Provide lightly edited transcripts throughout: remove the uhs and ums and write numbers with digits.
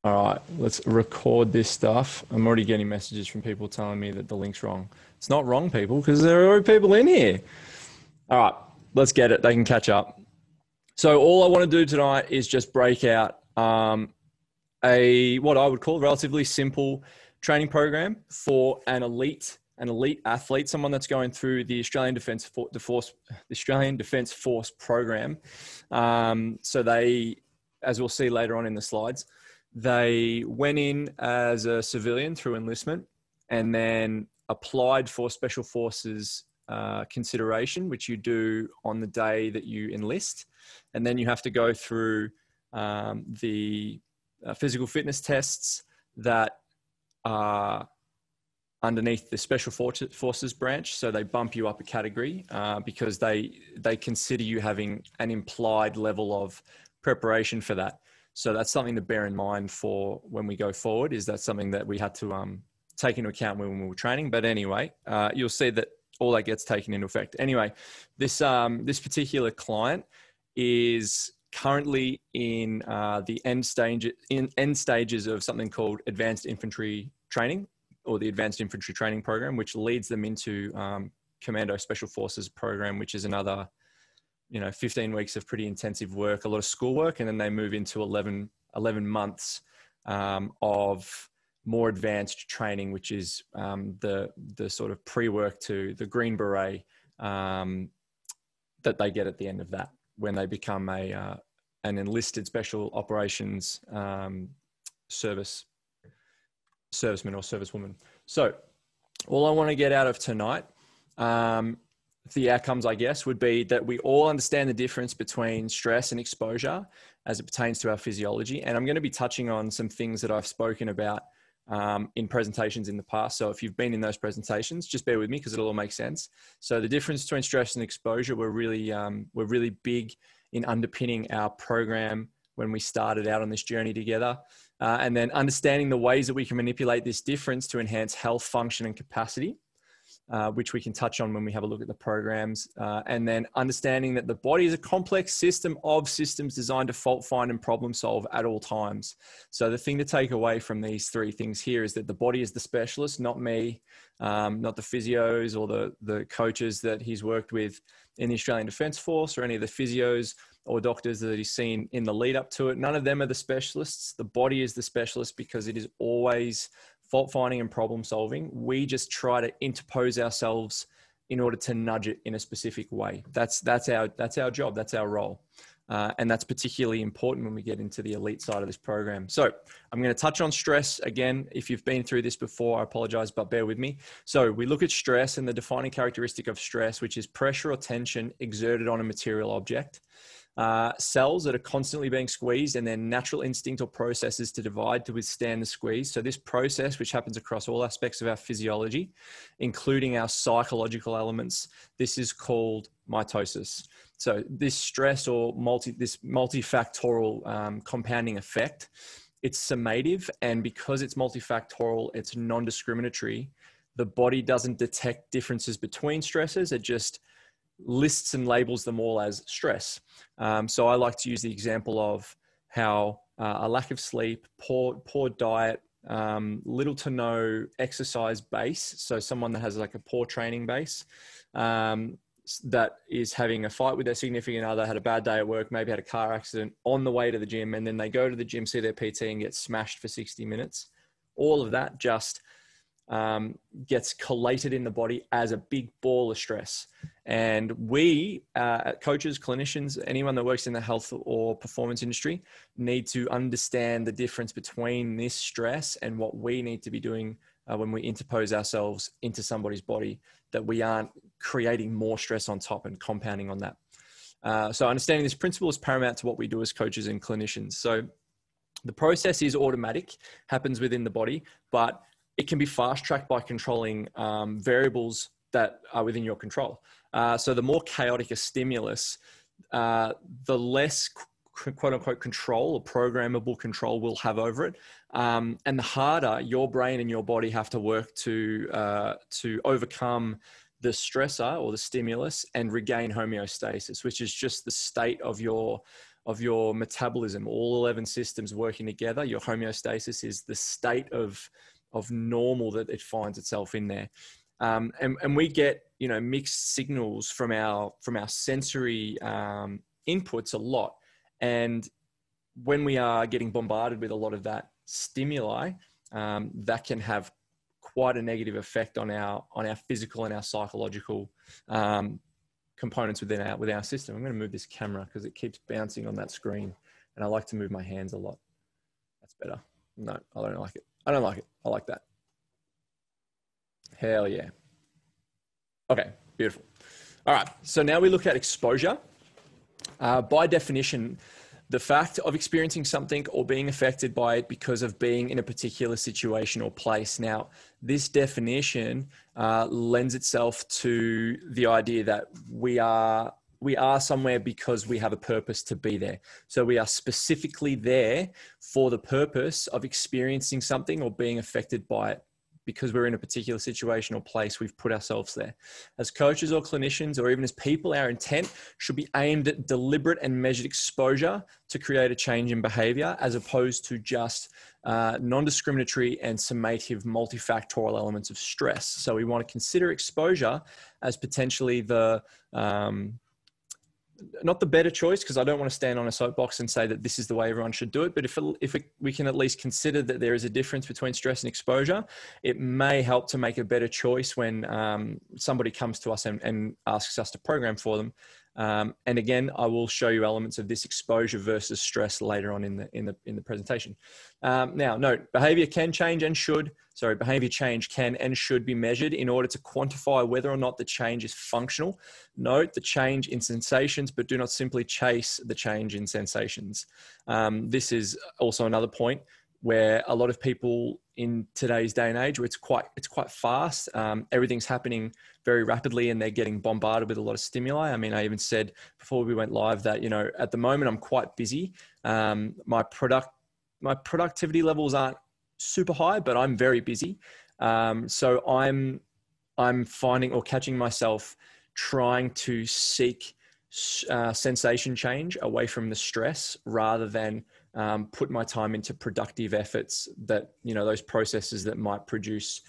All right, let's record this stuff. I'm already getting messages from people telling me that the link's wrong. It's not wrong, people, because there are already people in here. All right, let's get it. They can catch up. So all I want to do tonight is just break out what I would call a relatively simple training program for an elite athlete, someone that's going through the Australian Defence Force program. So they, as we'll see later on in the slides, they went in as a civilian through enlistment and then applied for Special Forces consideration, which you do on the day that you enlist. And then you have to go through the physical fitness tests that are underneath the Special Forces branch. So they bump you up a category because they consider you having an implied level of preparation for that. So that's something to bear in mind for when we go forward, is that something that we had to take into account when we were training. But anyway, you'll see that all that gets taken into effect. Anyway, this particular client is currently in the end stages of something called Advanced Infantry Training, or the Advanced Infantry Training Program, which leads them into Commando Special Forces program, which is another 15 weeks of pretty intensive work, a lot of schoolwork, and then they move into 11 months of more advanced training, which is the sort of pre-work to the Green Beret that they get at the end of that, when they become an enlisted special operations serviceman or servicewoman. So all I want to get out of tonight, the outcomes, I guess, would be that we all understand the difference between stress and exposure as it pertains to our physiology. And I'm going to be touching on some things that I've spoken about in presentations in the past. So if you've been in those presentations, just bear with me because it'll all make sense. So the difference between stress and exposure were really big in underpinning our program when we started out on this journey together. And then understanding the ways that we can manipulate this difference to enhance health, function, and capacity, which we can touch on when we have a look at the programs. And then understanding that the body is a complex system of systems designed to fault find and problem solve at all times. So the thing to take away from these three things here is that the body is the specialist, not me, not the physios or the coaches that he's worked with in the Australian Defence Force, or any of the physios or doctors that he's seen in the lead up to it. None of them are the specialists. The body is the specialist because it is always fault finding and problem solving. We just try to interpose ourselves in order to nudge it in a specific way. That's our job. That's our role. And that's particularly important when we get into the elite side of this program. So I'm going to touch on stress again. If you've been through this before, I apologize, but bear with me. So we look at stress and the defining characteristic of stress, which is pressure or tension exerted on a material object. Cells that are constantly being squeezed, and their natural instinct or processes to divide to withstand the squeeze. So this process, which happens across all aspects of our physiology, including our psychological elements, this is called mitosis. So this stress or this multifactorial compounding effect, it's summative, and because it's multifactorial, it's non-discriminatory. The body doesn't detect differences between stresses. It just lists and labels them all as stress. So I like to use the example of how a lack of sleep, poor diet, little to no exercise base. So someone that has like a poor training base, that is having a fight with their significant other, had a bad day at work, maybe had a car accident on the way to the gym, and then they go to the gym, see their PT and get smashed for 60 minutes. All of that just gets collated in the body as a big ball of stress. And we, coaches, clinicians, anyone that works in the health or performance industry, need to understand the difference between this stress and what we need to be doing when we interpose ourselves into somebody's body, that we aren't creating more stress on top and compounding on that. So understanding this principle is paramount to what we do as coaches and clinicians. So the process is automatic, happens within the body, but it can be fast-tracked by controlling variables that are within your control. So the more chaotic a stimulus, the less quote-unquote control or programmable control we'll have over it. And the harder your brain and your body have to work to overcome the stressor or the stimulus and regain homeostasis, which is just the state of your of your metabolism, all 11 systems working together. Your homeostasis is the state of normal that it finds itself in there. And we get, you know, mixed signals from our sensory inputs a lot. And when we are getting bombarded with a lot of that stimuli, that can have quite a negative effect on our physical and our psychological components within our system. I'm going to move this camera because it keeps bouncing on that screen, and I like to move my hands a lot. That's better. No, I don't like it. I don't like it. I like that. Hell yeah. Okay, beautiful. All right, so now we look at exposure. By definition, the fact of experiencing something or being affected by it because of being in a particular situation or place. Now, this definition lends itself to the idea that we are somewhere because we have a purpose to be there. So we are specifically there for the purpose of experiencing something or being affected by it. Because we're in a particular situation or place, we've put ourselves there. As coaches or clinicians, or even as people, our intent should be aimed at deliberate and measured exposure to create a change in behavior, as opposed to just non-discriminatory and summative multifactorial elements of stress. So we want to consider exposure as potentially the not the better choice, because I don't want to stand on a soapbox and say that this is the way everyone should do it. But we can at least consider that there is a difference between stress and exposure, it may help to make a better choice when somebody comes to us and asks us to program for them. And again, I will show you elements of this exposure versus stress later on in the presentation. Now, note, behavior change can and should be measured in order to quantify whether or not the change is functional. Note the change in sensations, but do not simply chase the change in sensations. This is also another point where a lot of people in today's day and age, where it's quite fast, everything's happening very rapidly and they're getting bombarded with a lot of stimuli. I mean, I even said before we went live that, you know, at the moment I'm quite busy. My productivity levels aren't super high, but I'm very busy. So I'm finding or catching myself trying to seek sensation change away from the stress, rather than put my time into productive efforts that, you know, those processes that might produce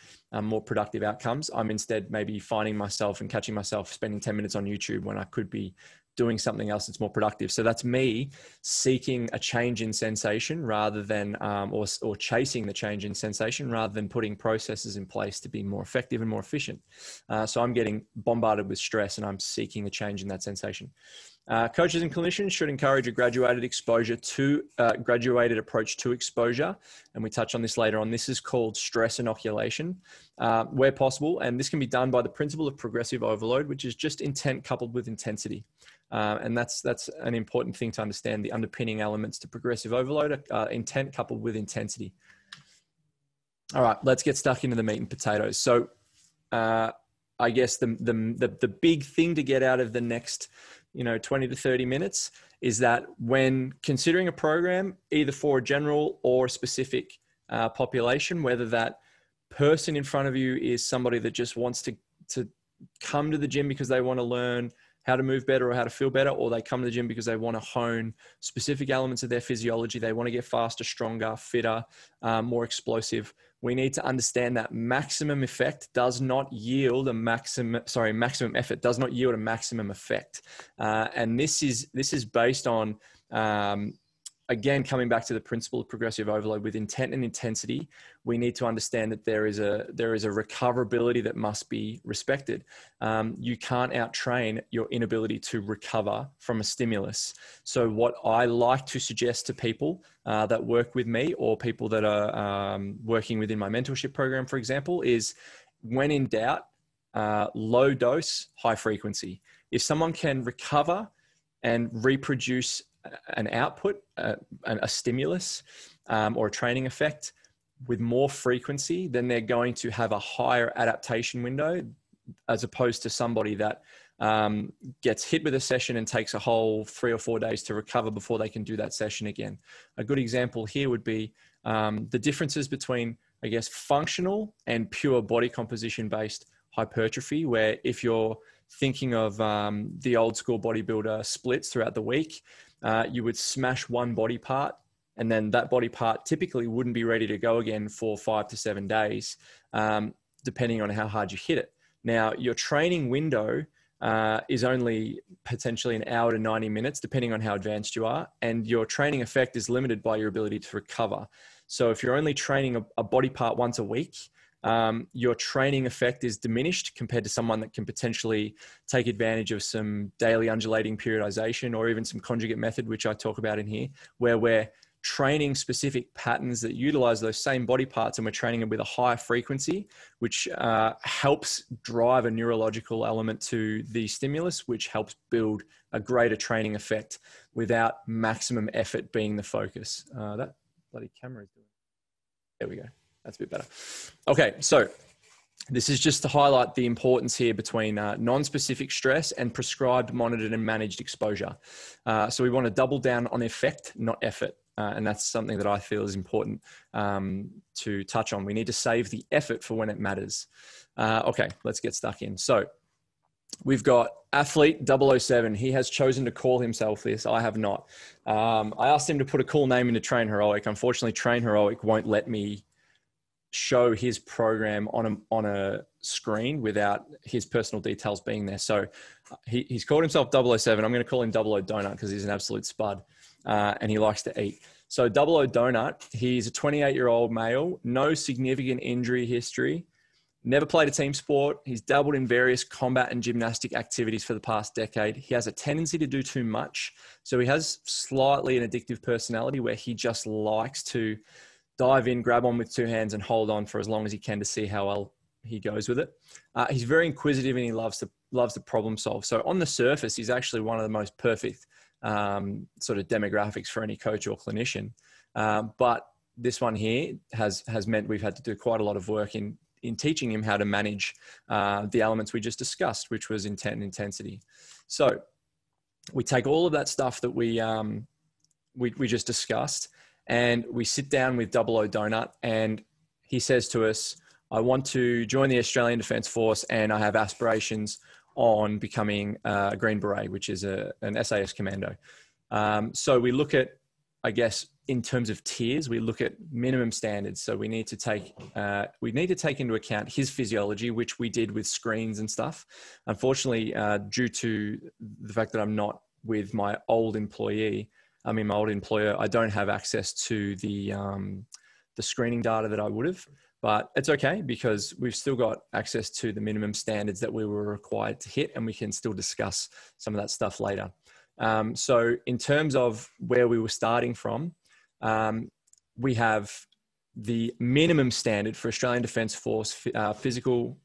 more productive outcomes. I'm instead maybe finding myself and catching myself spending 10 minutes on YouTube when I could be doing something else that's more productive. So that's me seeking a change in sensation rather than, or chasing the change in sensation rather than putting processes in place to be more effective and more efficient. So I'm getting bombarded with stress and I'm seeking a change in that sensation. Coaches and clinicians should encourage a graduated approach to exposure. And we touch on this later on. This is called stress inoculation, where possible. And this can be done by the principle of progressive overload, which is just intent coupled with intensity. And that's an important thing to understand. The underpinning elements to progressive overload are intent coupled with intensity. All right, let's get stuck into the meat and potatoes. So I guess the big thing to get out of the next 20 to 30 minutes is that when considering a program, either for a general or a specific population, whether that person in front of you is somebody that just wants to come to the gym because they want to learn how to move better or how to feel better, or they come to the gym because they want to hone specific elements of their physiology. They want to get faster, stronger, fitter, more explosive. We need to understand that maximum effect does not yield maximum effort does not yield a maximum effect. And this is based on, again, coming back to the principle of progressive overload with intent and intensity. We need to understand that there is a recoverability that must be respected. You can't out-train your inability to recover from a stimulus. So what I like to suggest to people that work with me, or people that are working within my mentorship program, for example, is when in doubt, low dose, high frequency. If someone can recover and reproduce an output, a stimulus, or a training effect with more frequency, then they're going to have a higher adaptation window, as opposed to somebody that gets hit with a session and takes a whole 3 or 4 days to recover before they can do that session again. A good example here would be the differences between, I guess, functional and pure body composition based hypertrophy, where if you're thinking of the old school bodybuilder splits throughout the week, you would smash one body part, and then that body part typically wouldn't be ready to go again for 5 to 7 days, depending on how hard you hit it. Now, your training window is only potentially an hour to 90 minutes, depending on how advanced you are. And your training effect is limited by your ability to recover. So if you're only training a body part once a week, your training effect is diminished compared to someone that can potentially take advantage of some daily undulating periodization or even some conjugate method, which I talk about in here, where we're training specific patterns that utilize those same body parts, and we're training them with a higher frequency, which helps drive a neurological element to the stimulus, which helps build a greater training effect without maximum effort being the focus. That bloody camera is doing. There we go. That's a bit better. Okay, so this is just to highlight the importance here between non-specific stress and prescribed, monitored, and managed exposure. So we want to double down on effect, not effort. And that's something that I feel is important to touch on. We need to save the effort for when it matters. Okay, let's get stuck in. So we've got athlete 007. He has chosen to call himself this. I have not. I asked him to put a cool name into Train Heroic. Unfortunately, Train Heroic won't let me show his program on a screen without his personal details being there. So he's called himself 007. I'm going to call him 00 Donut because he's an absolute spud and he likes to eat. So 00 Donut, he's a 28-year-old male, no significant injury history, never played a team sport. He's dabbled in various combat and gymnastic activities for the past decade. He has a tendency to do too much. So he has slightly an addictive personality where he just likes to dive in, grab on with two hands and hold on for as long as he can to see how well he goes with it. He's very inquisitive and he loves to problem solve. So on the surface, he's actually one of the most perfect sort of demographics for any coach or clinician. But this one here has meant we've had to do quite a lot of work in teaching him how to manage the elements we just discussed, which was intent and intensity. So we take all of that stuff that we just discussed, and we sit down with 00 Donut, and he says to us, I want to join the Australian Defence Force and I have aspirations on becoming a Green Beret, which is an SAS commando. So we look at, I guess, in terms of tiers, we look at minimum standards. So we need to take into account his physiology, which we did with screens and stuff. Unfortunately, due to the fact that I'm not with my old employer, I don't have access to the screening data that I would have, but it's okay because we've still got access to the minimum standards that we were required to hit, and we can still discuss some of that stuff later. So in terms of where we were starting from, we have the minimum standard for Australian Defence Force physical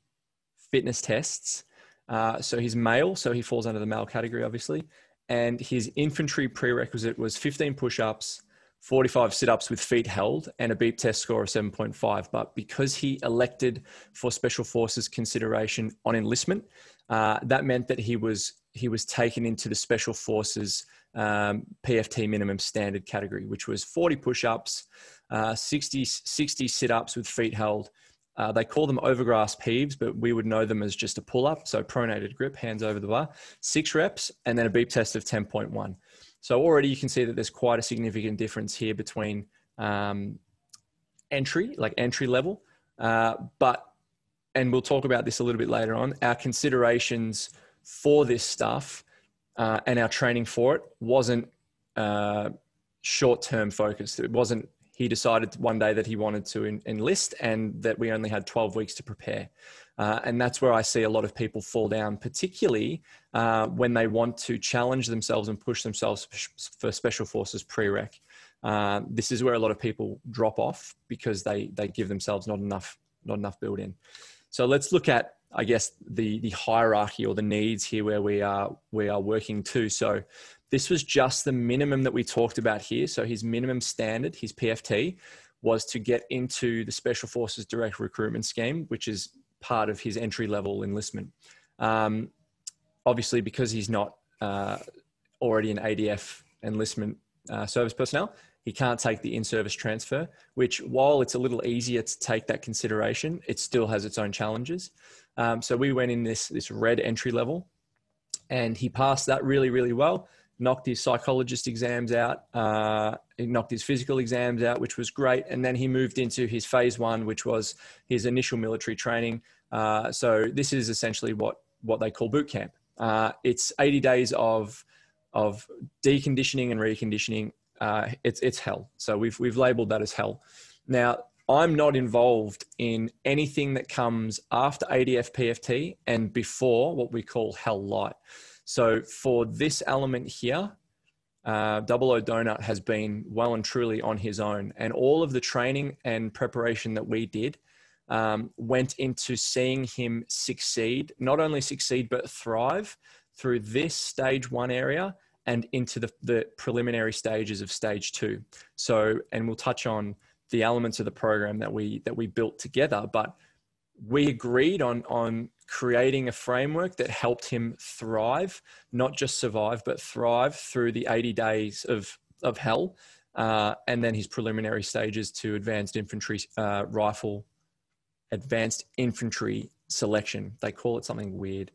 fitness tests. So he's male, so he falls under the male category, obviously. And his infantry prerequisite was 15 push-ups, 45 sit-ups with feet held, and a beep test score of 7.5. But because he elected for Special Forces consideration on enlistment, that meant that he was taken into the Special Forces PFT minimum standard category, which was 40 push-ups, 60 sit-ups with feet held. They call them overgrasp heaves, but we would know them as just a pull-up. So pronated grip, hands over the bar, 6 reps, and then a beep test of 10.1. So already you can see that there's quite a significant difference here between entry level. And we'll talk about this a little bit later on, our considerations for this stuff and our training for it wasn't short-term focused. It wasn't, he decided one day that he wanted to enlist and that we only had 12 weeks to prepare. And that's where I see a lot of people fall down, particularly when they want to challenge themselves and push themselves for Special Forces prereq. This is where a lot of people drop off because they give themselves not enough build in. So let's look at, I guess, the hierarchy or the needs here where we are working to. So this was just the minimum that we talked about here. So his minimum standard, his PFT, was to get into the Special Forces Direct Recruitment Scheme, which is part of his entry-level enlistment. Obviously, because he's not already an ADF enlistment service personnel, he can't take the in-service transfer, which while it's a little easier to take that consideration, it still has its own challenges. So we went in this red entry level, and he passed that really, really well. knocked his psychologist exams out, he knocked his physical exams out, which was great. And then he moved into his phase 1, which was his initial military training. So this is essentially what they call boot camp. It's 80 days of deconditioning and reconditioning. It's hell. So we've labeled that as hell. Now, I'm not involved in anything that comes after ADF PFT and before what we call CHELL-LITE. So for this element here, Double O Donut has been well and truly on his own, and all of the training and preparation that we did went into seeing him succeed, not only succeed, but thrive through this stage 1 area and into the preliminary stages of stage 2. So, and we'll touch on the elements of the program that we built together, but we agreed on creating a framework that helped him thrive, not just survive, but thrive through the 80 days of hell, and then his preliminary stages to advanced infantry advanced infantry selection. They call it something weird.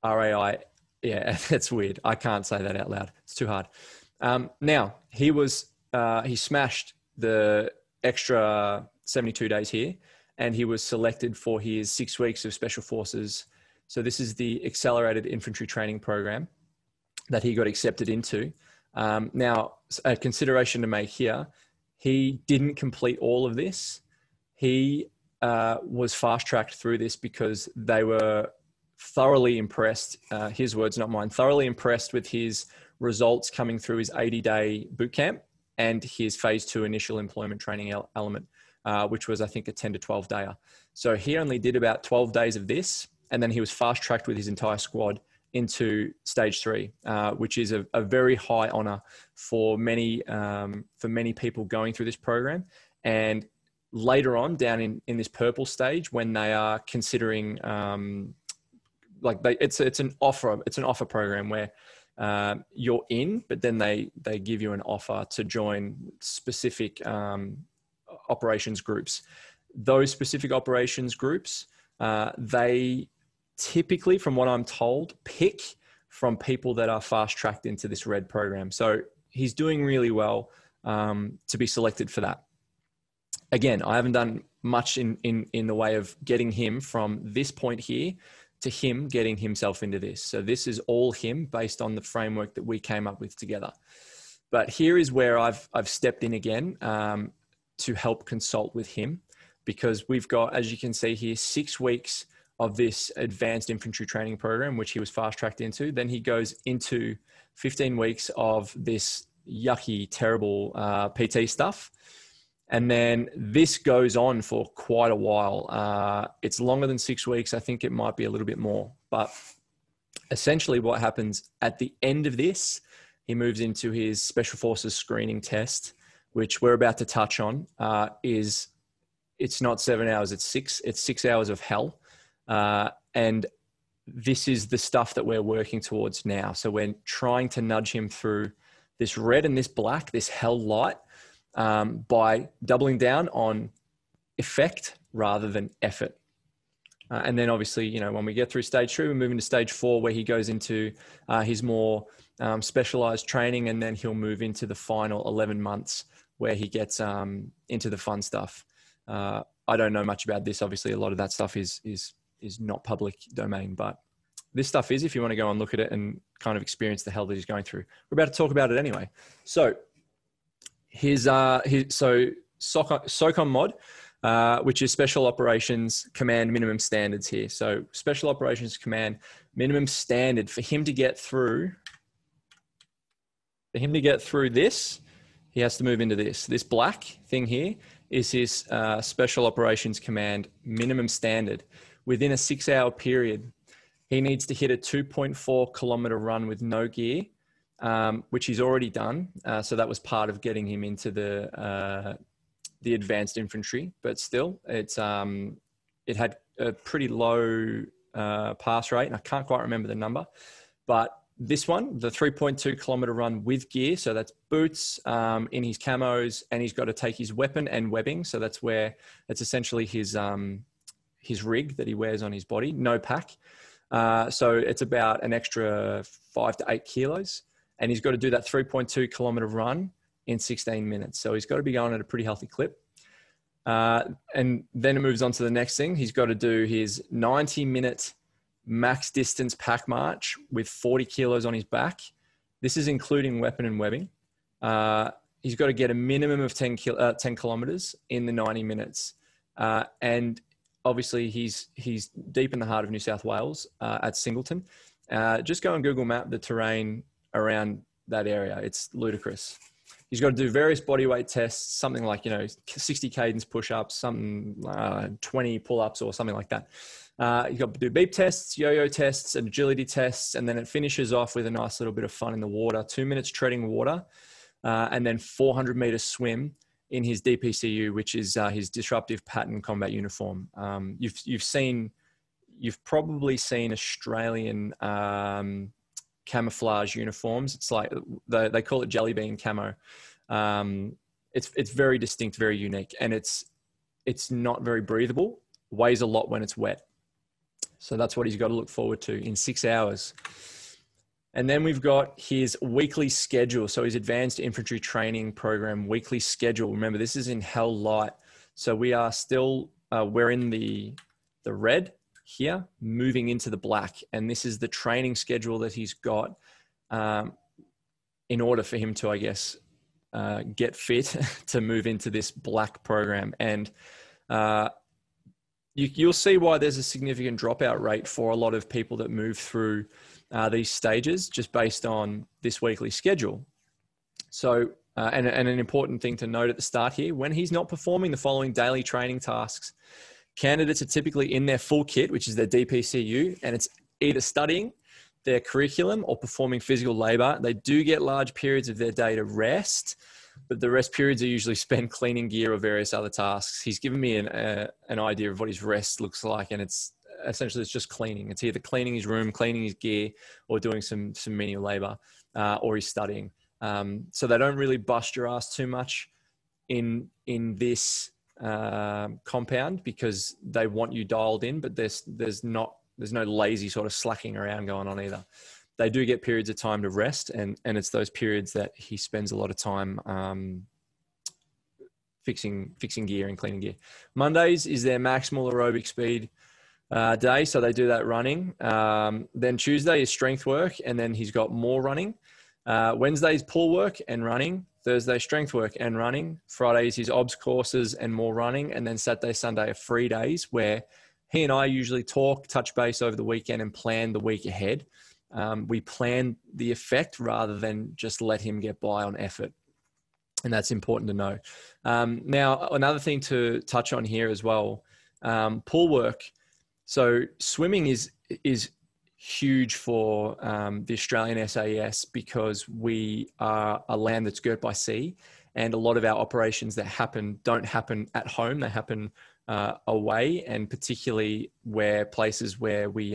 RAI. Yeah, that's weird. I can't say that out loud. It's too hard. Now he smashed the extra 72 days here, and he was selected for his 6 weeks of Special Forces. So this is the Accelerated Infantry Training Program that he got accepted into. Now, a consideration to make here, he didn't complete all of this. He was fast-tracked through this because they were thoroughly impressed, his words, not mine, thoroughly impressed with his results coming through his 80-day boot camp and his phase 2 initial employment training element, which was, I think, a 10 to 12 dayer. So he only did about 12 days of this, and then he was fast tracked with his entire squad into stage 3, which is a very high honor for many people going through this program. And later on, down in this purple stage, when they are considering, it's an offer program where you're in, but then they give you an offer to join specific operations groups. Those specific operations groups, they typically, from what I'm told, pick from people that are fast tracked into this red program. So he's doing really well to be selected for that. Again, I haven't done much in the way of getting him from this point here to him getting himself into this. So this is all him based on the framework that we came up with together. But here is where I've stepped in again to help consult with him, because we've got, as you can see here, 6 weeks of this advanced infantry training program, which he was fast tracked into. Then he goes into 15 weeks of this yucky, terrible PT stuff. And then this goes on for quite a while. It's longer than 6 weeks. I think it might be a little bit more. But essentially what happens at the end of this, he moves into his Special Forces screening test, which we're about to touch on, it's not 7 hours, it's 6 hours of hell. And this is the stuff that we're working towards now. So we're trying to nudge him through this red and this black, this CHELL-LITE, by doubling down on effect rather than effort. And then obviously, when we get through stage 3, we move into stage 4, where he goes into his more specialized training, and then he'll move into the final 11 months where he gets into the fun stuff. I don't know much about this. Obviously, a lot of that stuff is not public domain, but this stuff is, if you want to go and look at it and kind of experience the hell that he's going through. We're about to talk about it anyway. So SOCOMD mod, which is Special Operations Command minimum standards here. So Special Operations Command minimum standard for him to get through. This, he has to move into this. This black thing here is his Special Operations Command minimum standard. Within a 6-hour period, he needs to hit a 2.4 kilometer run with no gear, which he's already done. So that was part of getting him into the advanced infantry, but still it had a pretty low pass rate, and I can't quite remember the number, but this one, the 3.2 kilometer run with gear. So that's boots, in his camos, and he's got to take his weapon and webbing. So that's essentially his rig that he wears on his body, no pack. So it's about an extra 5 to 8 kilos. and he's got to do that 3.2 kilometer run in 16 minutes. So he's got to be going at a pretty healthy clip. And then it moves on to the next thing. He's got to do his 90-minute max distance pack march with 40 kilos on his back. This is including weapon and webbing. He's got to get a minimum of 10 kilometers in the 90 minutes. And obviously he's deep in the heart of New South Wales at Singleton. Just go on Google Map the terrain around that area. It's ludicrous. He's got to do various bodyweight tests, something like, 60 cadence push-ups, something 20 pull-ups or something like that. He's got to do beep tests, yo-yo tests, and agility tests. And then it finishes off with a nice little bit of fun in the water, 2 minutes treading water, and then 400 meters swim in his DPCU, which is his disruptive pattern combat uniform. You've probably seen Australian camouflage uniforms. It's like they call it jelly bean camo. It's very distinct, very unique, and it's not very breathable. Weighs a lot when it's wet. So that's what he's got to look forward to in 6 hours. And then we've got his weekly schedule. So his advanced infantry training program weekly schedule. Remember, this is in CHELL-LITE. So we are still, we're in the red here, moving into the black. And this is the training schedule that he's got in order for him to, I guess, get fit to move into this black program. And you'll see why there's a significant dropout rate for a lot of people that move through these stages just based on this weekly schedule. So, and an important thing to note at the start here, when he's not performing the following daily training tasks, candidates are typically in their full kit, which is their DPCU, and it's either studying their curriculum or performing physical labor. They do get large periods of their day to rest, but the rest periods are usually spent cleaning gear or various other tasks. He's given me an idea of what his rest looks like, and it's essentially just cleaning. It's either cleaning his room, cleaning his gear, or doing some menial labor, or he's studying. So they don't really bust your ass too much in this compound because they want you dialed in, but there's no lazy sort of slacking around going on either. They do get periods of time to rest, and it's those periods that he spends a lot of time fixing gear and cleaning gear. Mondays is their maximal aerobic speed day, so they do that running. Then Tuesday is strength work, and then he's got more running. Wednesday's pull work and running. Thursday, strength work and running. Fridays, his obs courses and more running. And then Saturday, Sunday are free days where he and I usually talk, touch base over the weekend and plan the week ahead. We plan the effect rather than just let him get by on effort. And that's important to know. Now, another thing to touch on here as well, pull work. So swimming is huge for the Australian SAS because we are a land that's girt by sea, and a lot of our operations that don't happen at home. They happen away, and particularly places where we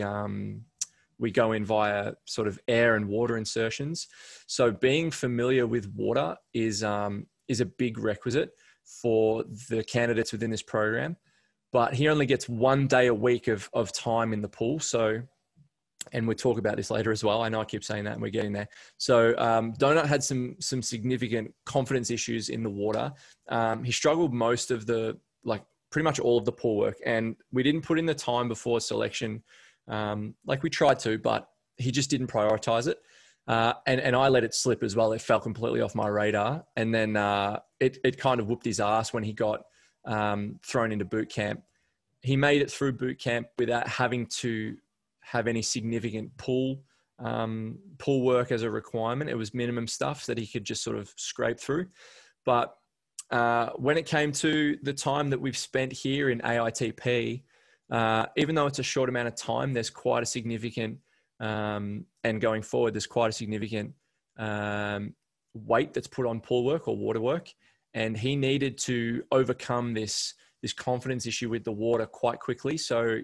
go in via sort of air and water insertions. So being familiar with water is a big requisite for the candidates within this program. But he only gets 1 day a week of time in the pool. So, and we'll talk about this later as well. I know I keep saying that and we're getting there. So Donut had some significant confidence issues in the water. He struggled most of pretty much all of the pool work, and we didn't put in the time before selection like we tried to, but he just didn't prioritize it. And I let it slip as well. It fell completely off my radar. And then it kind of whooped his ass when he got thrown into boot camp. He made it through boot camp without having to have any significant pull work as a requirement. It was minimum stuff that he could just sort of scrape through. But when it came to the time that we've spent here in AITP, even though it's a short amount of time, there's quite a significant, and going forward, there's quite a significant weight that's put on pull work or water work. And he needed to overcome this confidence issue with the water quite quickly. So,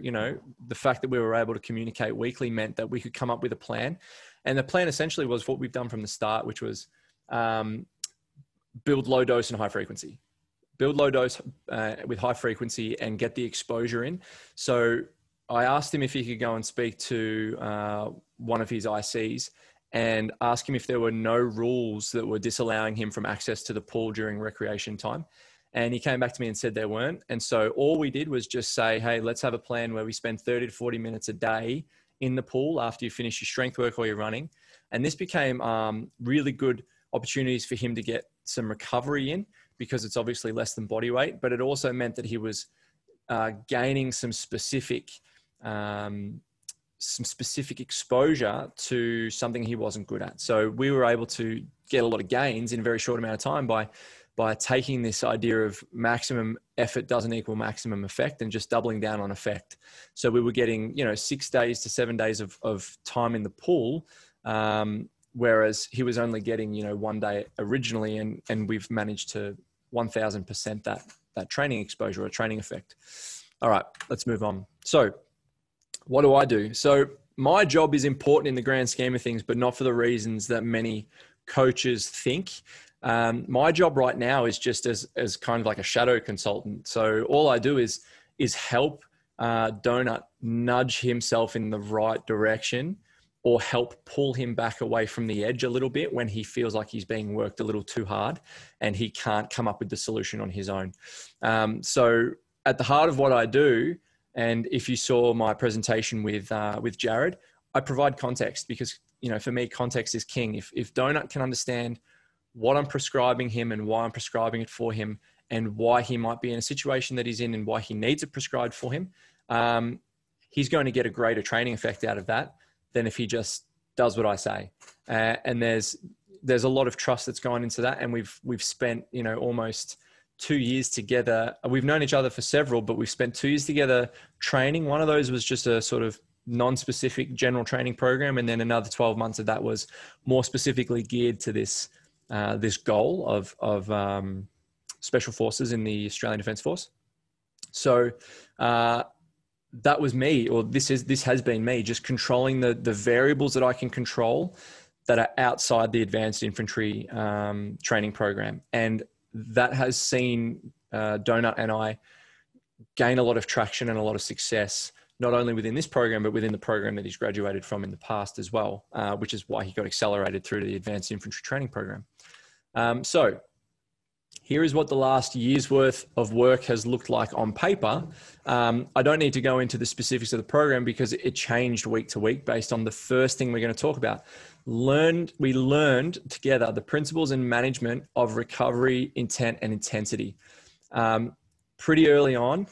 the fact that we were able to communicate weekly meant that we could come up with a plan. And the plan essentially was what we've done from the start, which was build low dose and high frequency. Build low dose with high frequency and get the exposure in. So I asked him if he could go and speak to one of his ICs and ask him if there were no rules that were disallowing him from access to the pool during recreation time. And he came back to me and said there weren't. And so all we did was just say, hey, let's have a plan where we spend 30 to 40 minutes a day in the pool after you finish your strength work or your running. And this became really good opportunities for him to get some recovery in, because it's obviously less than body weight, but it also meant that he was gaining some specific exposure to something he wasn't good at. So we were able to get a lot of gains in a very short amount of time by taking this idea of maximum effort doesn't equal maximum effect and just doubling down on effect. So we were getting, 6 days to 7 days of time in the pool, whereas he was only getting, 1 day originally, and we've managed to 1000% that training exposure or training effect. All right, let's move on. So what do I do? So my job is important in the grand scheme of things, but not for the reasons that many coaches think. My job right now is just as kind of like a shadow consultant. So all I do is help Donut nudge himself in the right direction, or help pull him back away from the edge a little bit when he feels like he's being worked a little too hard and he can't come up with the solution on his own. So at the heart of what I do, and if you saw my presentation with Jared, I provide context, because, for me, context is king. If Donut can understand what I'm prescribing him and why I'm prescribing it for him, and why he might be in a situation that he's in and why he needs it prescribed for him, he's going to get a greater training effect out of that than if he just does what I say. And there's a lot of trust that's gone into that. And we've spent, almost 2 years together. We've known each other for several, but we've spent 2 years together training. One of those was just a sort of non-specific general training program. And then another 12 months of that was more specifically geared to this goal of special forces in the Australian Defence Force. So that was me, or this has been me, just controlling the variables that I can control that are outside the advanced infantry training program. And that has seen Donut and I gain a lot of traction and a lot of success, not only within this program, but within the program that he's graduated from in the past as well, which is why he got accelerated through to the advanced infantry training program. So here is what the last year's worth of work has looked like on paper. I don't need to go into the specifics of the program because it changed week to week based on the first thing we're going to talk about. We learned together the principles and management of recovery, intent, and intensity. Pretty early on,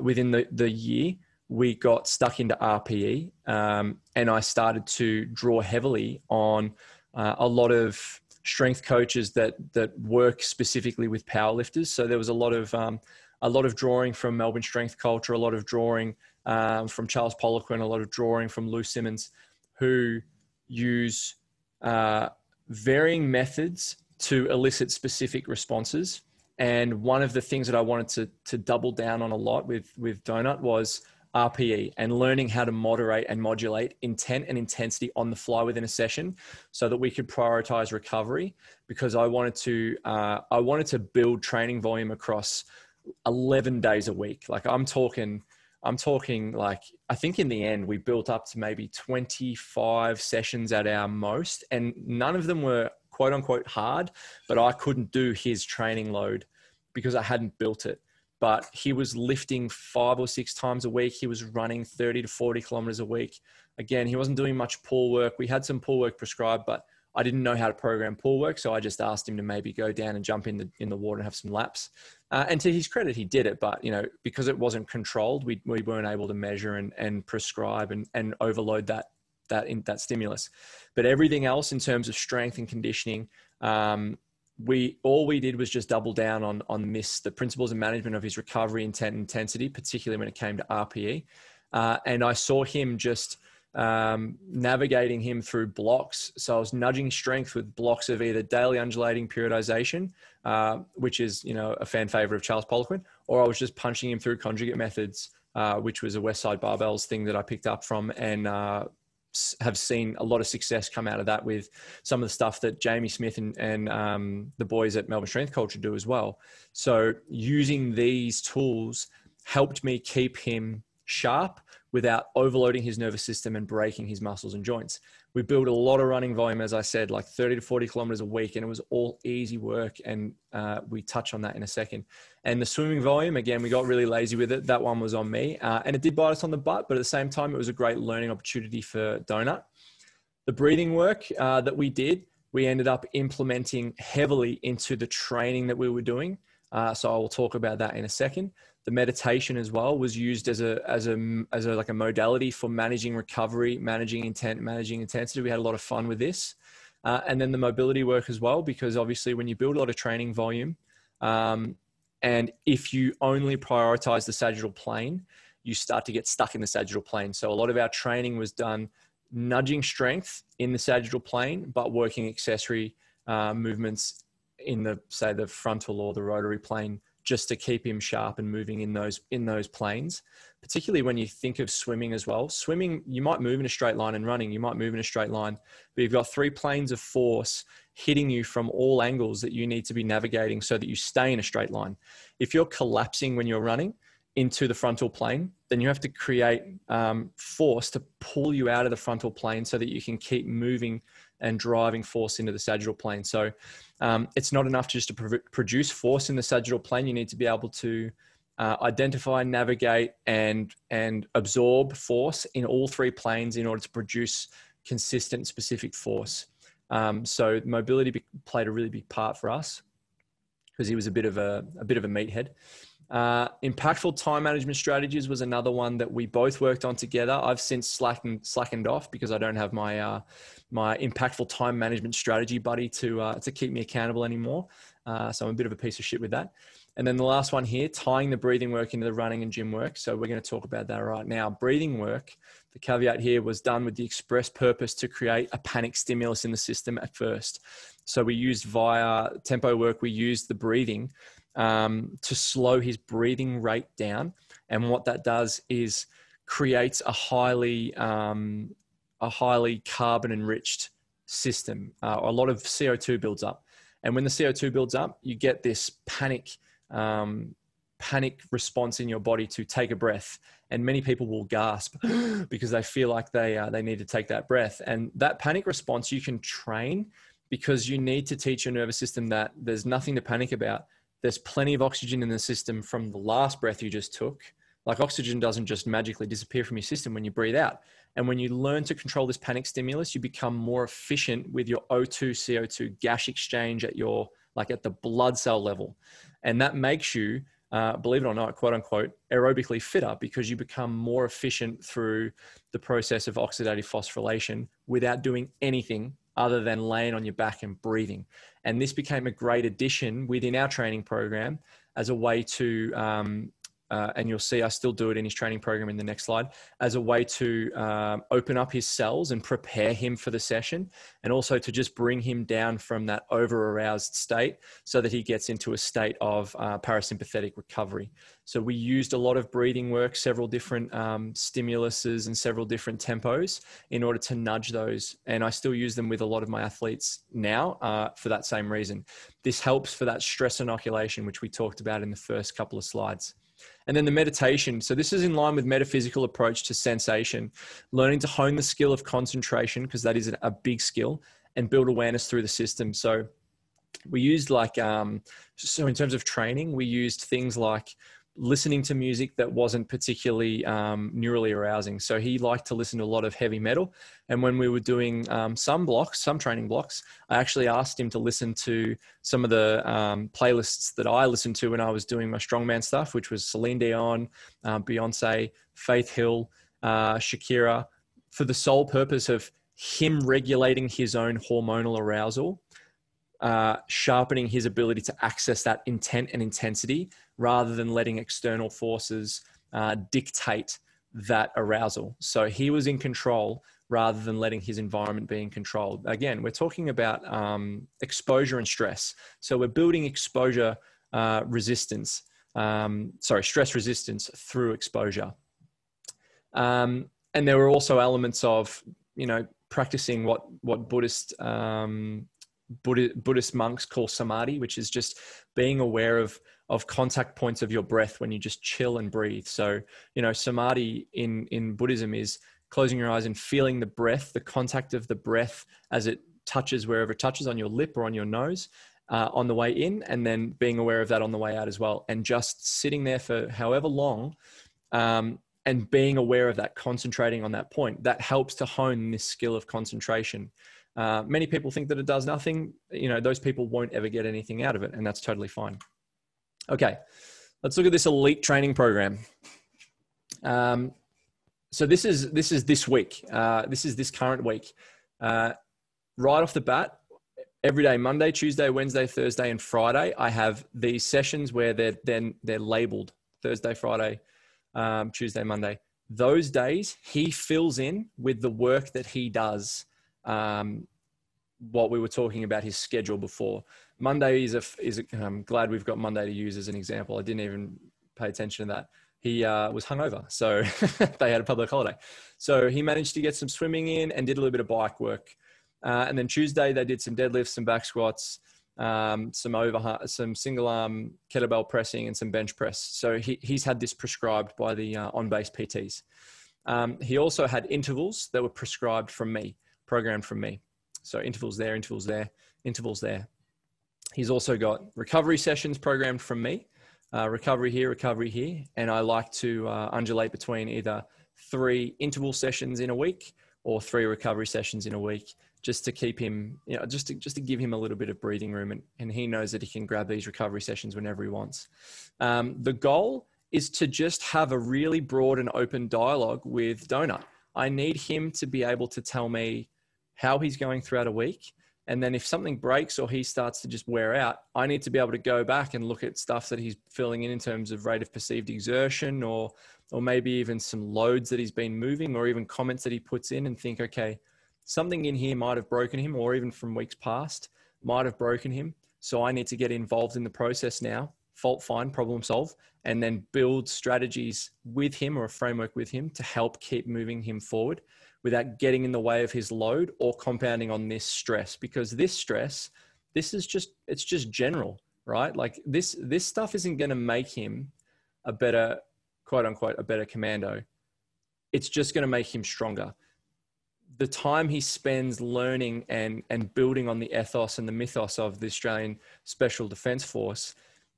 within the year, we got stuck into RPE, and I started to draw heavily on a lot of strength coaches that work specifically with powerlifters. So there was a lot of drawing from Melbourne Strength Culture, a lot of drawing from Charles Poliquin, a lot of drawing from Lou Simmons, who use varying methods to elicit specific responses. And one of the things that I wanted to double down on a lot with Donut was RPE, and learning how to moderate and modulate intent and intensity on the fly within a session so that we could prioritize recovery, because I wanted to build training volume across 11 days a week. Like I'm talking like, I think in the end we built up to maybe 25 sessions at our most, and none of them were quote unquote hard, but I couldn't do his training load because I hadn't built it. But he was lifting 5 or 6 times a week. He was running 30 to 40 kilometers a week. Again, he wasn't doing much pull work. We had some pull work prescribed, but I didn't know how to program pull work. So I just asked him to maybe go down and jump in the water and have some laps. And to his credit, he did it. But, because it wasn't controlled, we weren't able to measure and prescribe and overload that stimulus. But everything else in terms of strength and conditioning, all we did was just double down on the principles and management of his recovery, intent, and intensity, particularly when it came to RPE. And I saw him just navigating him through blocks. So I was nudging strength with blocks of either daily undulating periodization, which is, a fan favorite of Charles Poliquin, or I was just punching him through conjugate methods, which was a Westside Barbells thing that I picked up from, and have seen a lot of success come out of that with some of the stuff that Jamie Smith and the boys at Melbourne Strength Culture do as well. So using these tools helped me keep him sharp without overloading his nervous system and breaking his muscles and joints. We built a lot of running volume, as I said, like 30 to 40 kilometers a week, and it was all easy work. And we touch on that in a second. And the swimming volume, again, we got really lazy with it. That one was on me. And it did bite us on the butt, but at the same time, it was a great learning opportunity for Donut. The breathing work that we did, we ended up implementing heavily into the training that we were doing. So I will talk about that in a second. The meditation as well was used as a modality for managing recovery, managing intensity. We had a lot of fun with this. And then the mobility work as well, because obviously when you build a lot of training volume, and if you only prioritize the sagittal plane, you start to get stuck in the sagittal plane. So a lot of our training was done nudging strength in the sagittal plane, but working accessory movements in the frontal or the rotary plane, just to keep him sharp and moving in those planes. Particularly when you think of swimming as well. Swimming, you might move in a straight line, and running, you might move in a straight line, but you've got 3 planes of force hitting you from all angles that you need to be navigating so that you stay in a straight line. If you're collapsing when you're running into the frontal plane, then you have to create force to pull you out of the frontal plane so that you can keep moving and driving force into the sagittal plane. So it's not enough just to produce force in the sagittal plane. You need to be able to identify, navigate, and absorb force in all 3 planes in order to produce consistent, specific force. So mobility played a really big part for us because he was a bit of a meathead. Impactful time management strategies was another one that we both worked on together. I've since slackened off because I don't have my my impactful time management strategy buddy to keep me accountable anymore. So I'm a bit of a piece of shit with that. And then the last one here, tying the breathing work into the running and gym work. So we're going to talk about that right now. Breathing work, the caveat here, was done with the express purpose to create a panic stimulus in the system at first. So we used via tempo work, we used the breathing to slow his breathing rate down. And what that does is creates a highly carbon enriched system. A lot of CO2 builds up. And when the CO2 builds up, you get this panic response in your body to take a breath. And many people will gasp because they feel like they need to take that breath. And that panic response you can train, because you need to teach your nervous system that there's nothing to panic about. There's plenty of oxygen in the system from the last breath you just took. Like, oxygen doesn't just magically disappear from your system when you breathe out. And when you learn to control this panic stimulus, you become more efficient with your O2, CO2 gas exchange at the blood cell level. And that makes you, believe it or not, quote unquote, aerobically fitter, because you become more efficient through the process of oxidative phosphorylation without doing anything other than laying on your back and breathing. And this became a great addition within our training program as a way to, and you'll see I still do it in his training program in the next slide, as a way to open up his cells and prepare him for the session, and also to just bring him down from that over-aroused state so that he gets into a state of parasympathetic recovery. So we used a lot of breathing work, several different stimuluses and several different tempos in order to nudge those. And I still use them with a lot of my athletes now for that same reason. This helps for that stress inoculation, which we talked about in the first couple of slides. And then the meditation. So this is in line with metaphysical approach to sensation, learning to hone the skill of concentration, because that is a big skill, and build awareness through the system. So we used so in terms of training, we used things like listening to music that wasn't particularly neurally arousing. So he liked to listen to a lot of heavy metal. And when we were doing some training blocks, I actually asked him to listen to some of the playlists that I listened to when I was doing my strongman stuff, which was Celine Dion, Beyonce, Faith Hill, Shakira, for the sole purpose of him regulating his own hormonal arousal, sharpening his ability to access that intent and intensity, rather than letting external forces dictate that arousal. So he was in control rather than letting his environment be in control. Again, we're talking about exposure and stress. So we're building exposure resistance, stress resistance through exposure. And there were also elements of, practicing what Buddhist Buddhist monks call samadhi, which is just being aware of contact points of your breath when you just chill and breathe. So, samadhi in Buddhism is closing your eyes and feeling the breath, the contact of the breath as it touches wherever it touches, on your lip or on your nose, on the way in, and then being aware of that on the way out as well. And just sitting there for however long, and being aware of that, concentrating on that point, that helps to hone this skill of concentration. Many people think that it does nothing. Those people won't ever get anything out of it, and that's totally fine. Okay, let's look at this elite training program. So this is this week. This is this current week. Right off the bat, every day, Monday, Tuesday, Wednesday, Thursday, and Friday, I have these sessions where they're labeled Thursday, Friday, Tuesday, Monday. Those days, he fills in with the work that he does. What we were talking about, his schedule before. Monday I'm glad we've got Monday to use as an example. I didn't even pay attention to that. He was hungover, so they had a public holiday. So he managed to get some swimming in and did a little bit of bike work. And then Tuesday, they did some deadlifts, some back squats, some single arm kettlebell pressing, and some bench press. So he's had this prescribed by the on-base PTs. He also had intervals that were prescribed from me, programmed from me. So intervals there, intervals there, intervals there. He's also got recovery sessions programmed from me, recovery here, and I like to undulate between either 3 interval sessions in a week or 3 recovery sessions in a week, just to keep him, just to give him a little bit of breathing room, and he knows that he can grab these recovery sessions whenever he wants. The goal is to just have a really broad and open dialogue with Donut. I need him to be able to tell me how he's going throughout a week. And then if something breaks or he starts to just wear out, I need to be able to go back and look at stuff that he's filling in terms of rate of perceived exertion, or maybe even some loads that he's been moving, or even comments that he puts in, and think, okay, something in here might have broken him, or even from weeks past might have broken him. So I need to get involved in the process now, fault find, problem solve, and then build strategies with him, or a framework with him, to help keep moving him forward without getting in the way of his load or compounding on this stress. Because this stress, it's just general, right? Like this stuff isn't going to make him a better, quote unquote, a better commando. It's just going to make him stronger. The time he spends learning and building on the ethos and the mythos of the Australian Special Defence Force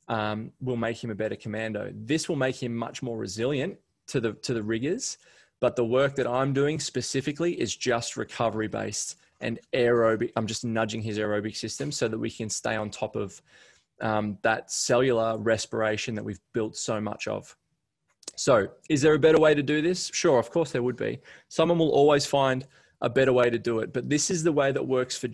will make him a better commando. This will make him much more resilient to the rigors. But the work that I'm doing specifically is just recovery based and aerobic. I'm just nudging his aerobic system so that we can stay on top of that cellular respiration that we've built so much of. So is there a better way to do this? Sure, of course there would be. Someone will always find a better way to do it, but this is the way that works for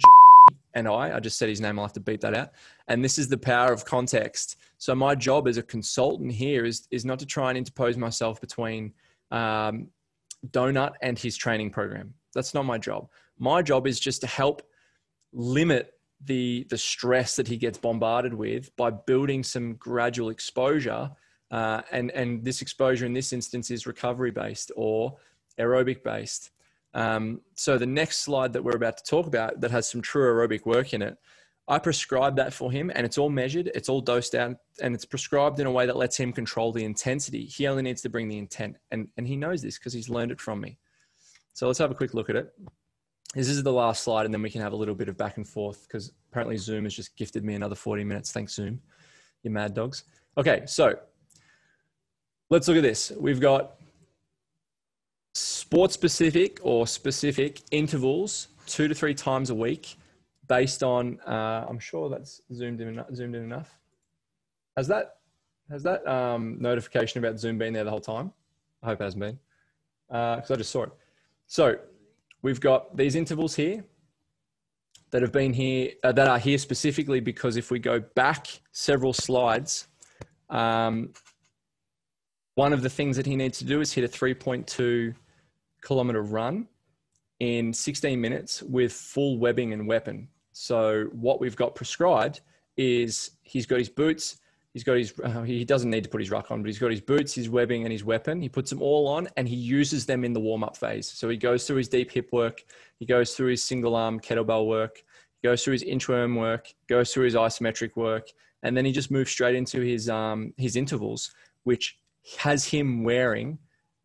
and I just said his name, I'll have to beat that out. And this is the power of context. So my job as a consultant here is not to try and interpose myself between Donut and his training program. That's not my job. My job is just to help limit the stress that he gets bombarded with by building some gradual exposure. And this exposure in this instance is recovery based or aerobic based. So the next slide that we're about to talk about that has some true aerobic work in it, I prescribe that for him, and it's all measured, it's all dosed out, and it's prescribed in a way that lets him control the intensity. He only needs to bring the intent, and he knows this because he's learned it from me. So let's have a quick look at it. This is the last slide, and then we can have a little bit of back and forth because apparently Zoom has just gifted me another 40 minutes. Thanks, Zoom, you mad dogs. Okay, so let's look at this. We've got sport-specific or specific intervals 2 to 3 times a week based on, I'm sure that's zoomed in enough. Has that notification about Zoom been there the whole time? I hope it hasn't been, because I just saw it. So we've got these intervals here that have been here, that are here specifically because if we go back several slides, one of the things that he needs to do is hit a 3.2 kilometer run in 16 minutes with full webbing and weapon. So what we've got prescribed is he's got his boots, he's got his, he doesn't need to put his ruck on, but he's got his boots, his webbing and his weapon. He puts them all on and he uses them in the warm-up phase. So he goes through his deep hip work. He goes through his single arm kettlebell work. He goes through his inchworm work, goes through his isometric work, and then he just moves straight into his intervals, which has him wearing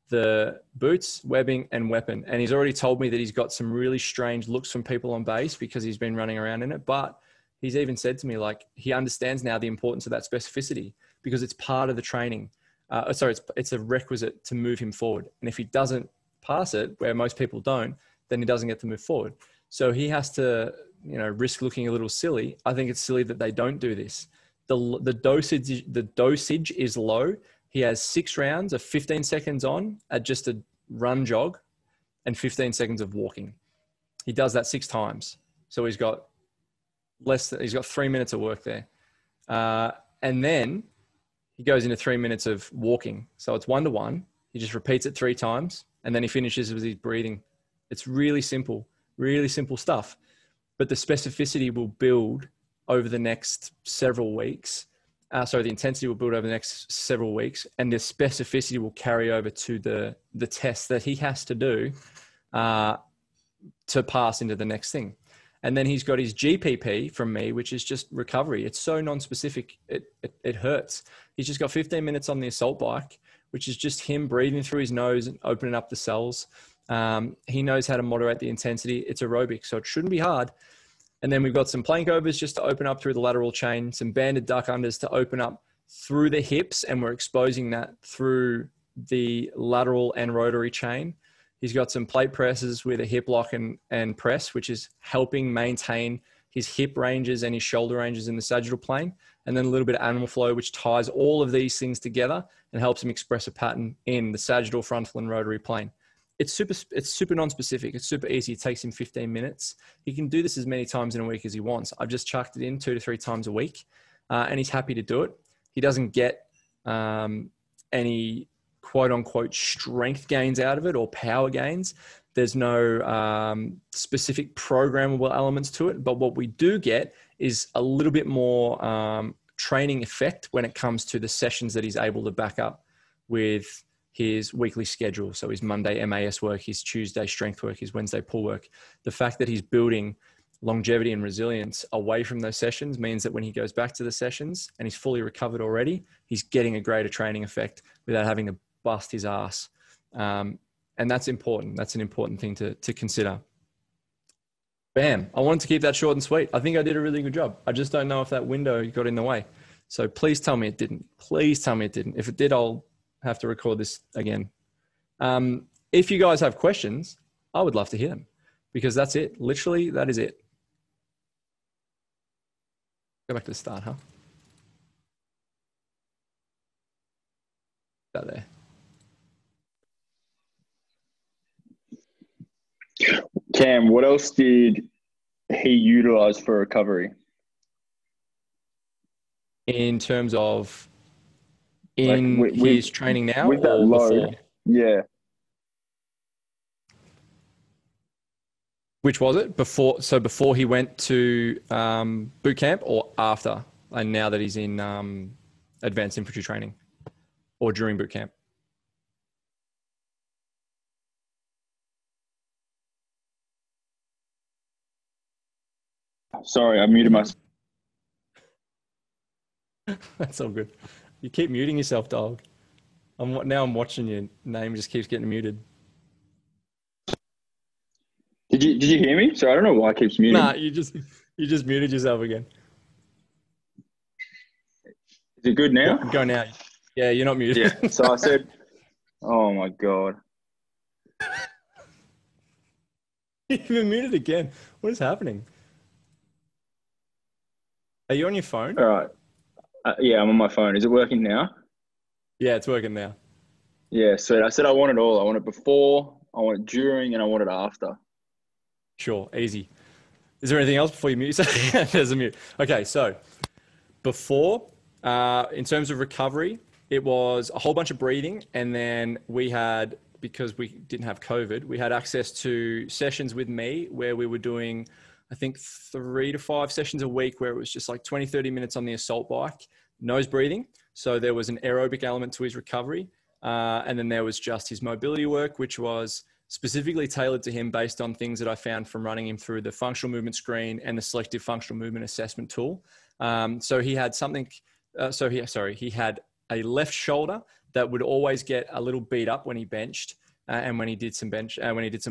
the boots, webbing, and weapon. And he's already told me that he's got some really strange looks from people on base because he's been running around in it. But he's even said to me, like, he understands now the importance of that specificity because it's part of the training. It's a requisite to move him forward. And if he doesn't pass it, where most people don't, then he doesn't get to move forward. So he has to, risk looking a little silly. I think it's silly that they don't do this. The dosage is low. He has 6 rounds of 15 seconds on at just a run jog and 15 seconds of walking. He does that 6 times. So he's got 3 minutes of work there. And then he goes into 3 minutes of walking. So it's 1-to-1. He just repeats it 3 times and then he finishes with his breathing. It's really simple stuff. But the specificity will build over the next several weeks. The intensity will build over the next several weeks, and the specificity will carry over to the test that he has to do to pass into the next thing. And then he's got his GPP from me, which is just recovery. It's so non-specific, it hurts. He's just got 15 minutes on the assault bike, which is just him breathing through his nose and opening up the cells. He knows how to moderate the intensity. It's aerobic, so it shouldn't be hard. And then we've got some plank overs just to open up through the lateral chain, some banded duck unders to open up through the hips, and we're exposing that through the lateral and rotary chain. He's got some plate presses with a hip lock and press, which is helping maintain his hip ranges and his shoulder ranges in the sagittal plane. And then a little bit of animal flow, which ties all of these things together and helps him express a pattern in the sagittal, frontal, and rotary plane. It's super non-specific. It's super easy. It takes him 15 minutes. He can do this as many times in a week as he wants. I've just chucked it in 2 to 3 times a week, and he's happy to do it. He doesn't get any quote unquote strength gains out of it or power gains. There's no specific programmable elements to it. But what we do get is a little bit more training effect when it comes to the sessions that he's able to back up with his weekly schedule. So his Monday MAS work, his Tuesday strength work, his Wednesday pull work. The fact that he's building longevity and resilience away from those sessions means that when he goes back to the sessions and he's fully recovered already, he's getting a greater training effect without having to bust his ass. And that's important. That's an important thing to consider. Bam. I wanted to keep that short and sweet. I think I did a really good job. I just don't know if that window got in the way. So please tell me it didn't. Please tell me it didn't. If it did, I'll have to record this again. If you guys have questions, I would love to hear them because that's it. Literally, that is it. Go back to the start, huh? That there. Cam, what else did he utilize for recovery? In terms of his training now with that or load, before? Yeah. Which was it? Before? So before he went to boot camp or after? And now that he's in advanced infantry training or during boot camp? Sorry, I muted myself. That's all good. You keep muting yourself, dog. Now I'm watching your name just keeps getting muted. Did you hear me? Sorry, I don't know why it keeps muting. Nah, you just muted yourself again. Is it good now? Go now. Yeah, you're not muted. Yeah. So I said, oh my God. You've been muted again. What is happening? Are you on your phone? All right. Yeah, I'm on my phone. Is it working now? Yeah, it's working now. Yeah, so I said I want it all. I want it before, I want it during, and I want it after. Sure, easy. Is there anything else before you mute? There's a mute. Okay, so before, in terms of recovery, it was a whole bunch of breathing, and then we had, because we didn't have COVID, we had access to sessions with me where we were doing, I think 3 to 5 sessions a week where it was just like 20, 30 minutes on the assault bike, nose breathing. So there was an aerobic element to his recovery. And then there was just his mobility work, which was specifically tailored to him based on things that I found from running him through the functional movement screen and the selective functional movement assessment tool. So he had something, he had a left shoulder that would always get a little beat up when he benched and when he did some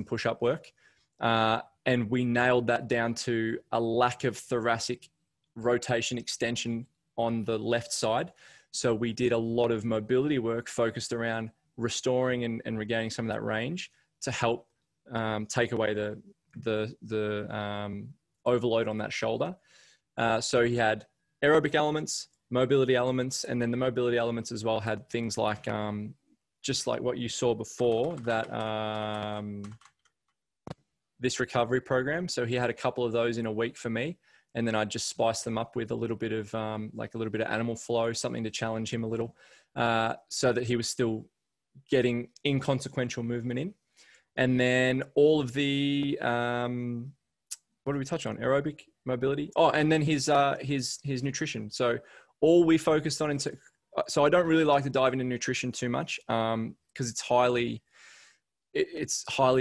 push-up work. And we nailed that down to a lack of thoracic rotation extension on the left side. So we did a lot of mobility work focused around restoring and regaining some of that range to help take away the overload on that shoulder. So he had aerobic elements, mobility elements, and then the mobility elements as well had things like, just like what you saw before, that this recovery program. So he had a couple of those in a week for me. And then I just spiced them up with a little bit of animal flow, something to challenge him a little, so that he was still getting inconsequential movement in. And then all of the, what did we touch on? Aerobic, mobility. Oh, and then his nutrition. So all we focused on, so I don't really like to dive into nutrition too much because it's highly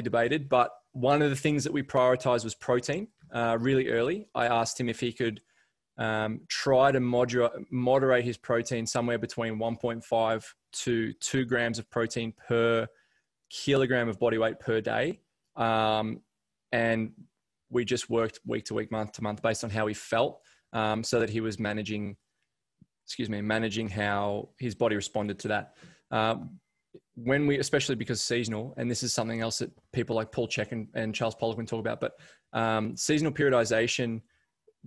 debated. But one of the things that we prioritized was protein. Really early, I asked him if he could try to moderate his protein somewhere between 1.5 to 2 grams of protein per kilogram of body weight per day. And we just worked week to week, month to month based on how he felt, so that he was managing how his body responded to that. When we, especially because seasonal, and this is something else that people like Paul Check and Charles Poliquin talk about, but seasonal periodization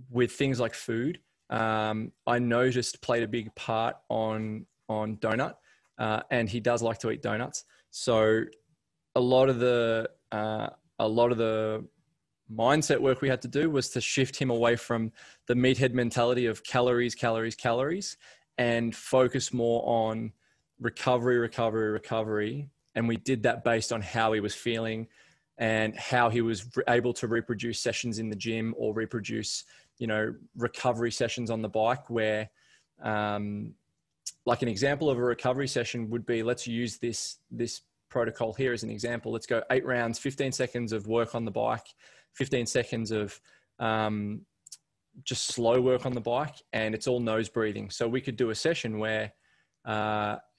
with things like food, I noticed played a big part on donut, and he does like to eat donuts. So a lot of the mindset work we had to do was to shift him away from the meathead mentality of calories, and focus more on recovery. And we did that based on how he was feeling and how he was able to reproduce sessions in the gym or reproduce, recovery sessions on the bike where, like an example of a recovery session would be, let's use this protocol here as an example. Let's go 8 rounds, 15 seconds of work on the bike, 15 seconds of just slow work on the bike, and it's all nose breathing. So we could do a session where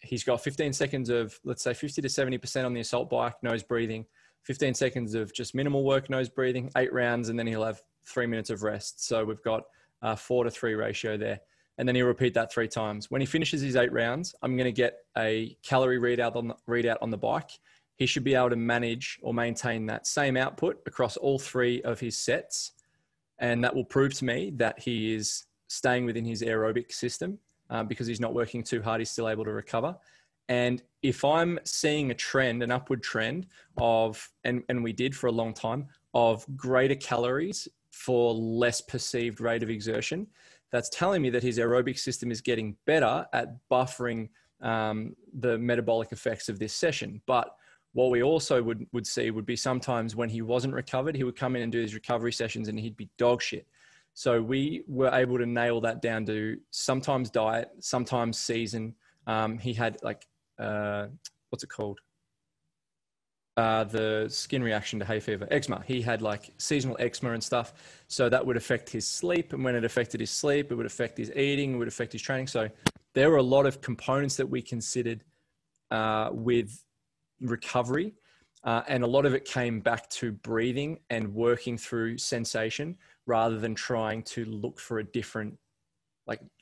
he's got 15 seconds of, let's say 50 to 70% on the assault bike, nose breathing, 15 seconds of just minimal work, nose breathing, 8 rounds, and then he'll have 3 minutes of rest. So we've got a 4-to-3 ratio there. And then he'll repeat that 3 times. When he finishes his 8 rounds, I'm going to get a calorie readout on the bike. He should be able to manage or maintain that same output across all 3 of his sets. And that will prove to me that he is staying within his aerobic system because he's not working too hard. He's still able to recover. And if I'm seeing a trend, an upward trend of, and we did for a long time, of greater calories for less perceived rate of exertion, that's telling me that his aerobic system is getting better at buffering the metabolic effects of this session. But what we also would see would be sometimes when he wasn't recovered, he would come in and do his recovery sessions and he'd be dog shit. So we were able to nail that down to sometimes diet, sometimes season. He had like, what's it called? The skin reaction to hay fever, eczema. He had like seasonal eczema and stuff. So that would affect his sleep. And when it affected his sleep, it would affect his eating, it would affect his training. So there were a lot of components that we considered with recovery. And a lot of it came back to breathing and working through sensation rather than trying to look for a different,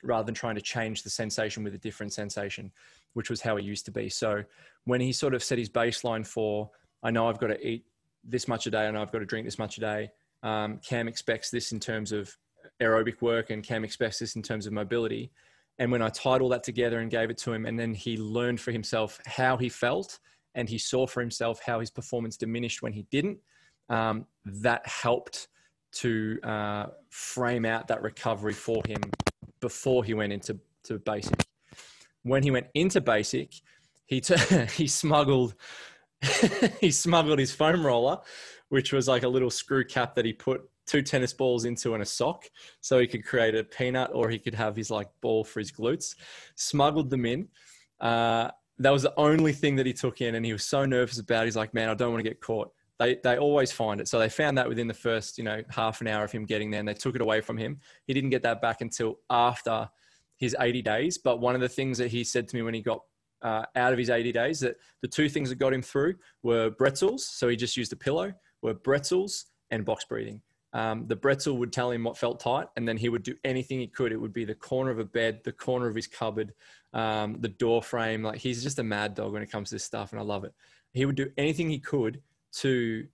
rather than trying to change the sensation with a different sensation, which was how it used to be. So when he sort of set his baseline for, I know I've got to eat this much a day and I've got to drink this much a day. Cam expects this in terms of aerobic work and Cam expects this in terms of mobility. And when I tied all that together and gave it to him, and then he learned for himself how he felt and he saw for himself how his performance diminished when he didn't, that helped to frame out that recovery for him before he went into basic. When he went into basic, he smuggled his foam roller, which was like a little screw cap that he put 2 tennis balls into and a sock, so he could create a peanut or he could have his like ball for his glutes. Smuggled them in. that was the only thing that he took in, and he was so nervous about it. He's like, man, I don't want to get caught. They always find it. So they found that within the first, half an hour of him getting there, and they took it away from him. He didn't get that back until after his 80 days. But one of the things that he said to me when he got out of his 80 days, that the two things that got him through were bretzels. So he just used a pillow, were bretzels and box breathing. The bretzel would tell him what felt tight, and then he would do anything he could. It would be the corner of a bed, the corner of his cupboard, the door frame. Like, he's just a mad dog when it comes to this stuff, and I love it. He would do anything he could to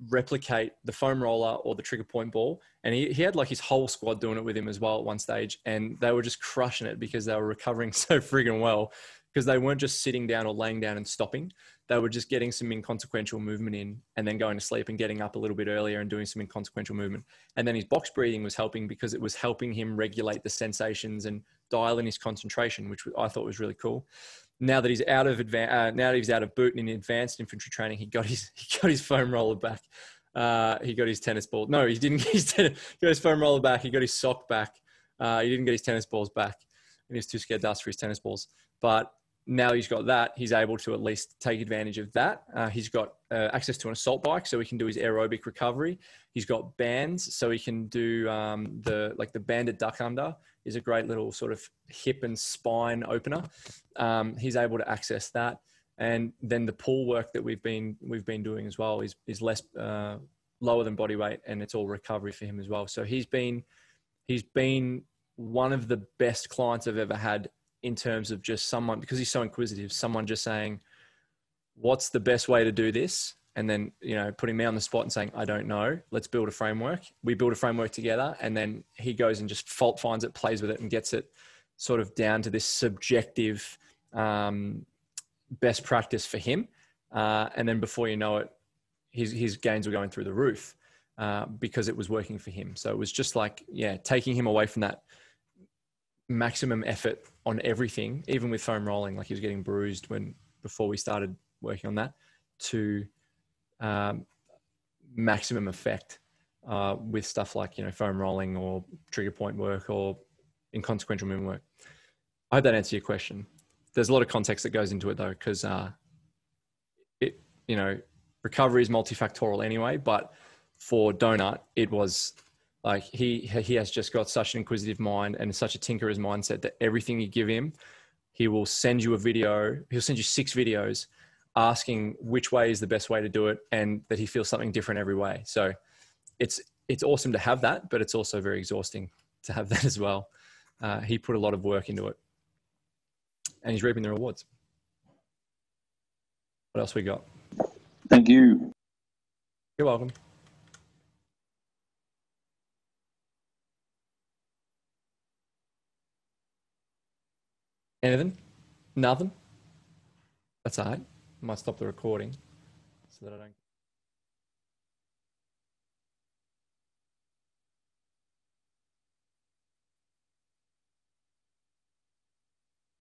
replicate the foam roller or the trigger point ball. And he had like his whole squad doing it with him as well at one stage, and they were just crushing it because they were recovering so friggin' well, because they weren't just sitting down or laying down and stopping. They were just getting some inconsequential movement in and then going to sleep and getting up a little bit earlier and doing some inconsequential movement. And then his box breathing was helping because it was helping him regulate the sensations and dial in his concentration, which I thought was really cool. Now that he's out of boot and in advanced infantry training, he got his foam roller back. He got his tennis ball. No, he didn't get he got his foam roller back. He got his sock back. He didn't get his tennis balls back, and he was too scared to ask for his tennis balls. But now he's got that, he's able to at least take advantage of that. He's got access to an assault bike, so he can do his aerobic recovery. He's got bands, so he can do the banded duck under is a great little sort of hip and spine opener. He's able to access that. And then the pull work that we've been doing as well is less lower than body weight, and it's all recovery for him as well. So he's been one of the best clients I've ever had, in terms of just someone, because he's so inquisitive, someone just saying, what's the best way to do this? And then, putting me on the spot and saying, I don't know, let's build a framework. We build a framework together, and then he goes and just fault finds it, plays with it, and gets it sort of down to this subjective best practice for him. And then before you know it, his gains were going through the roof because it was working for him. So it was just like, taking him away from that maximum effort on everything, even with foam rolling, like he was getting bruised before we started working on that, to maximum effect with stuff like, foam rolling or trigger point work or inconsequential movement work. I hope that answers your question. There's a lot of context that goes into it though, because recovery is multifactorial anyway, but for Donut, it was like he has just got such an inquisitive mind and such a tinkerer's mindset that everything you give him, he will send you a video. He'll send you 6 videos asking which way is the best way to do it, and that he feels something different every way. So it's awesome to have that, but it's also very exhausting to have that as well. He put a lot of work into it, and he's reaping the rewards. What else we got? Thank you. You're welcome. Anything? Nothing? That's all right. I might stop the recording so that I don't...